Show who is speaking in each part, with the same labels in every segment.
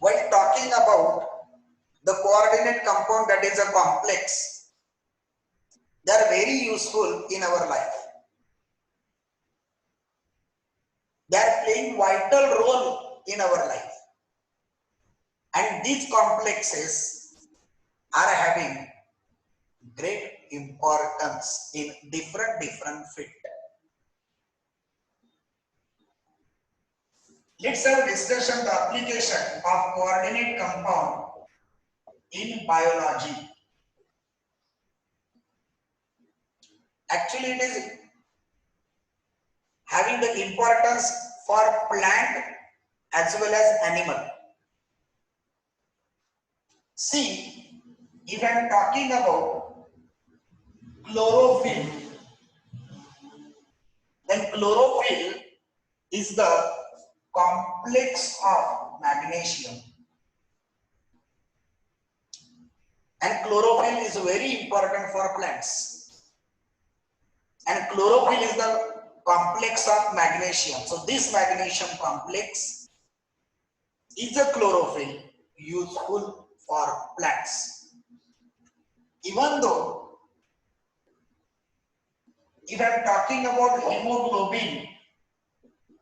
Speaker 1: While talking about the coordinate compound that is a complex, they are very useful in our life. They are playing vital role in our life. And these complexes are having great importance in different field. Let's have discussion the application of coordinate compound in biology. Actually, it is having the importance for plant as well as animal. See, if I am talking about chlorophyll, then chlorophyll is the complex of magnesium. And chlorophyll is very important for plants. And chlorophyll is the complex of magnesium. So this magnesium complex is a chlorophyll useful for plants. Even though if I am talking about hemoglobin,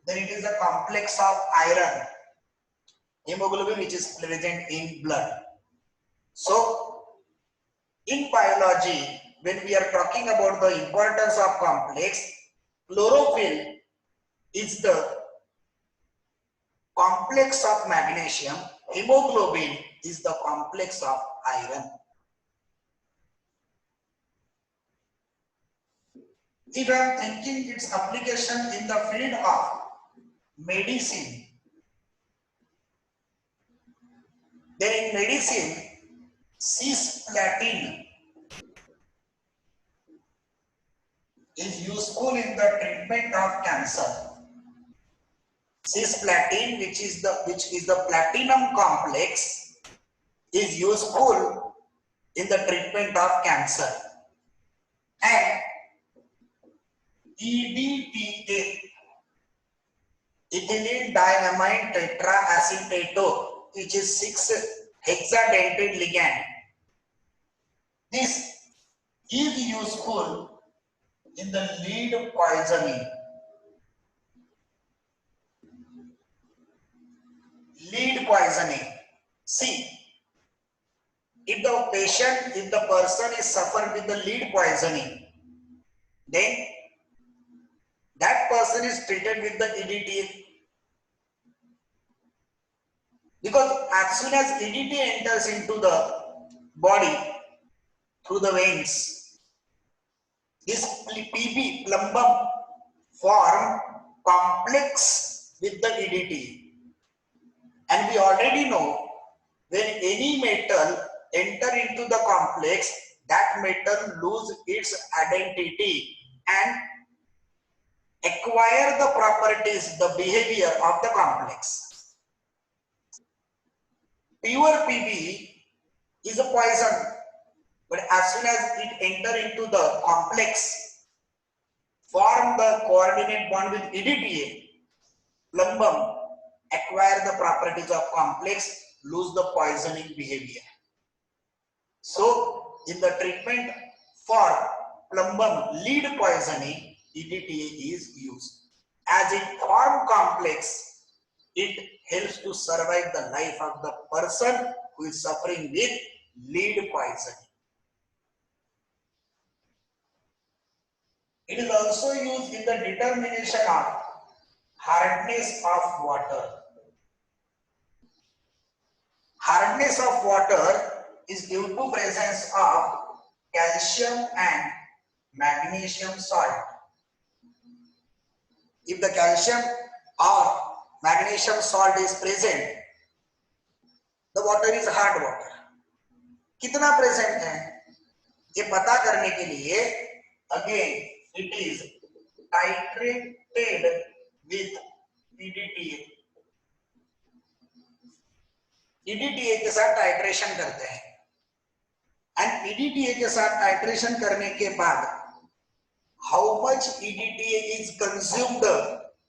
Speaker 1: then it is a complex of iron. Hemoglobin which is present in blood. So in biology, when we are talking about the importance of complex, chlorophyll is the complex of magnesium, hemoglobin is the complex of iron. If I am thinking its application in the field of medicine, then in medicine, cisplatin is useful in the treatment of cancer. Cisplatin, which is the platinum complex, is useful in the treatment of cancer. And EDTA, ethylene diamine tetraacetate, which is 6-hexadentate ligand. This is useful in the lead poisoning. Lead poisoning. See, if the person is suffered with the lead poisoning, then that person is treated with the EDTA. Because as soon as EDTA enters into the body through the veins, this PB, plumbum, form complex with the EDTA. And we already know when any metal enter into the complex, that metal lose its identity and acquire the properties, the behavior of the complex. Pure PB is a poison, but as soon as it enter into the complex, form the coordinate bond with EDTA, plumbum, acquire the properties of complex, lose the poisoning behavior. So, in the treatment for plumbum lead poisoning, EDTA is used. As it form complex, it helps to survive the life of the person who is suffering with lead poisoning. It is also used in the determination of hardness of water. Hardness of water is due to presence of calcium and magnesium salt. If the calcium or magnesium salt is present, the water is hard water. कितना present है ये पता करने के लिए again it is titrated with EDTA. EDTA के साथ titration करते हैं and EDTA के साथ टाइट्रेशन करने के बाद how much EDTA is consumed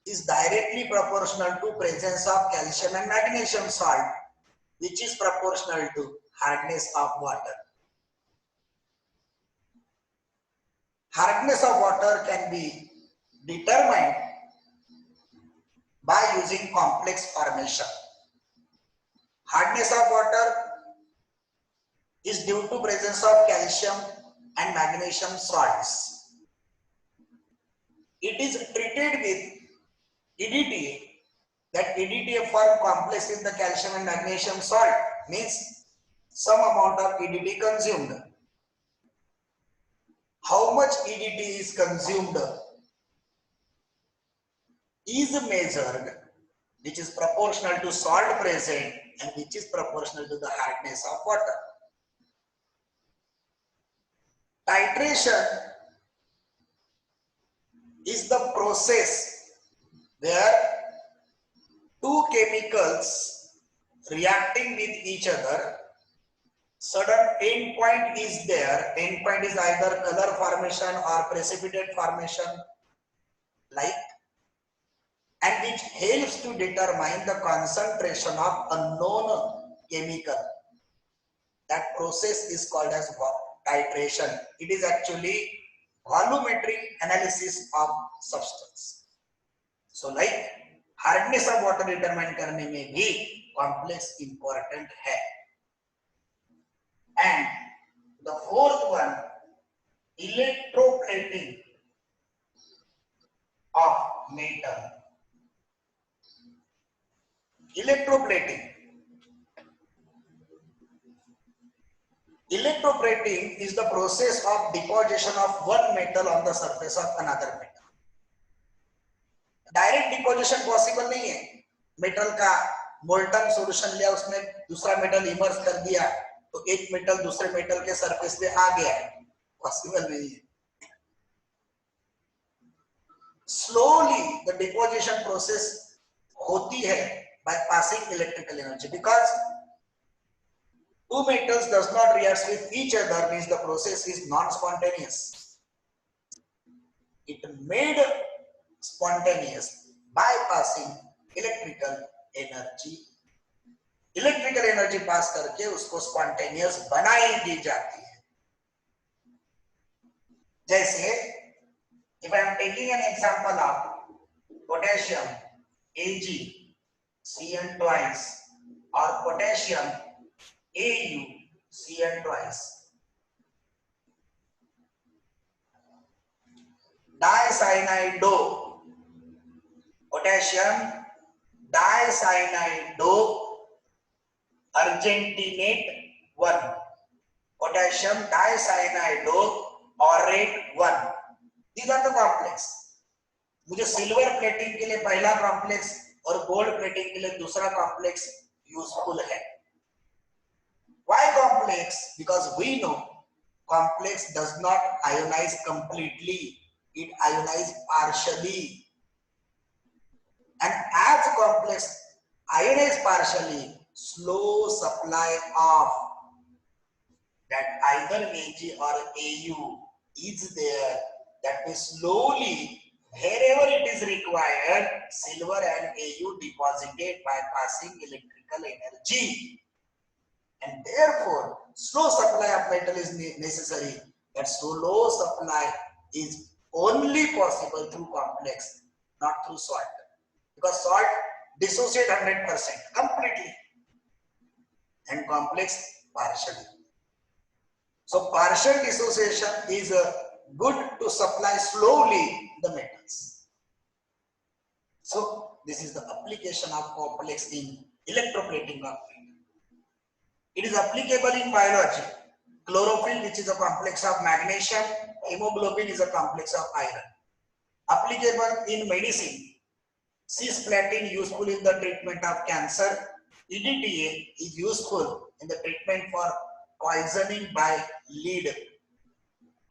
Speaker 1: is directly proportional to presence of calcium and magnesium salt. which is proportional to hardness of water. Hardness of water can be determined by using complex formation. Hardness of water is due to presence of calcium and magnesium salts. It is treated with EDTA. That EDTA form complex with the calcium and magnesium salt, means some amount of EDTA consumed. How much EDTA is consumed is measured, which is proportional to salt present and which is proportional to the hardness of water. Titration is the process where two chemicals reacting with each other, certain endpoint is there. Endpoint is either color formation or precipitate formation, like, and which helps to determine the concentration of unknown chemical. That process is called as titration. It is actually volumetric analysis of substance. So like hardness of water determine करने में भी complex important है. And the fourth one, electroplating of metal. Electroplating, electroplating is the process of deposition of one metal on the surface of another metal. Direct deposition possible नहीं है. Metal का molten solution लिया, उसमें दूसरा metal immerse कर दिया तो एक मेटल दूसरे मेटल के सरफेस पे आ गया, पॉसिबल नहीं है. स्लोली द डिपोजिशन प्रोसेस होती है by passing electrical energy. Because two metals does not react with each other, means the process is non-spontaneous. It made spontaneous by passing electrical energy. Electrical energy pass करके उसको spontaneous बनाई दी जाती है. जैसे if I am taking an example of potassium Ag Cn twice or potassium Au Cn twice, dicyanide potassium dicyanide argentinate 1, potassium dicyanide aurate 1. These are the complex. मुझे silver plating के लिए पहला कॉम्प्लेक्स और gold plating के लिए दूसरा complex useful है. Why complex? Because we know complex does not ionize completely, it ionizes partially. And as complex ionizes partially, slow supply of that either Ag or Au is there. That means slowly, wherever it is required, silver and Au deposited by passing electrical energy. And therefore, slow supply of metal is necessary. That slow supply is only possible through complex, not through salt. Because salt dissociate 100% completely, and complex partially. So partial dissociation is good to supply slowly the metals. So this is the application of complex in electroplating of metal. It is applicable in biology. Chlorophyll, which is a complex of magnesium, hemoglobin is a complex of iron. Applicable in medicine. Cisplatin useful in the treatment of cancer. EDTA is useful in the treatment for poisoning by lead.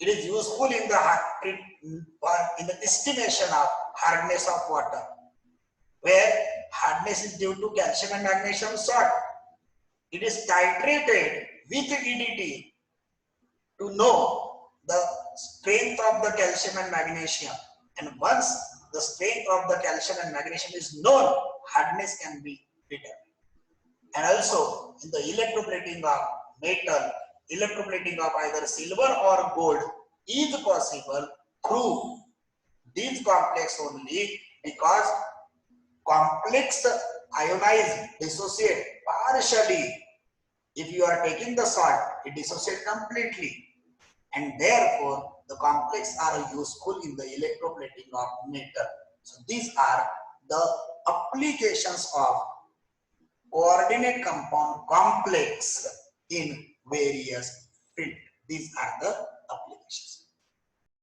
Speaker 1: It is useful in the estimation of hardness of water, where hardness is due to calcium and magnesium salt. It is titrated with EDTA to know the strength of the calcium and magnesium. And once the strength of the calcium and magnesium is known, hardness can be determined. and also in the electroplating of metal, electroplating of either silver or gold is possible through these complex only, because complex ionize, dissociate partially. If you are taking the salt, it dissociates completely, and therefore the complex are useful in the electroplating of metal. So these are the applications of coordinate compound complex in various fields. These are the applications.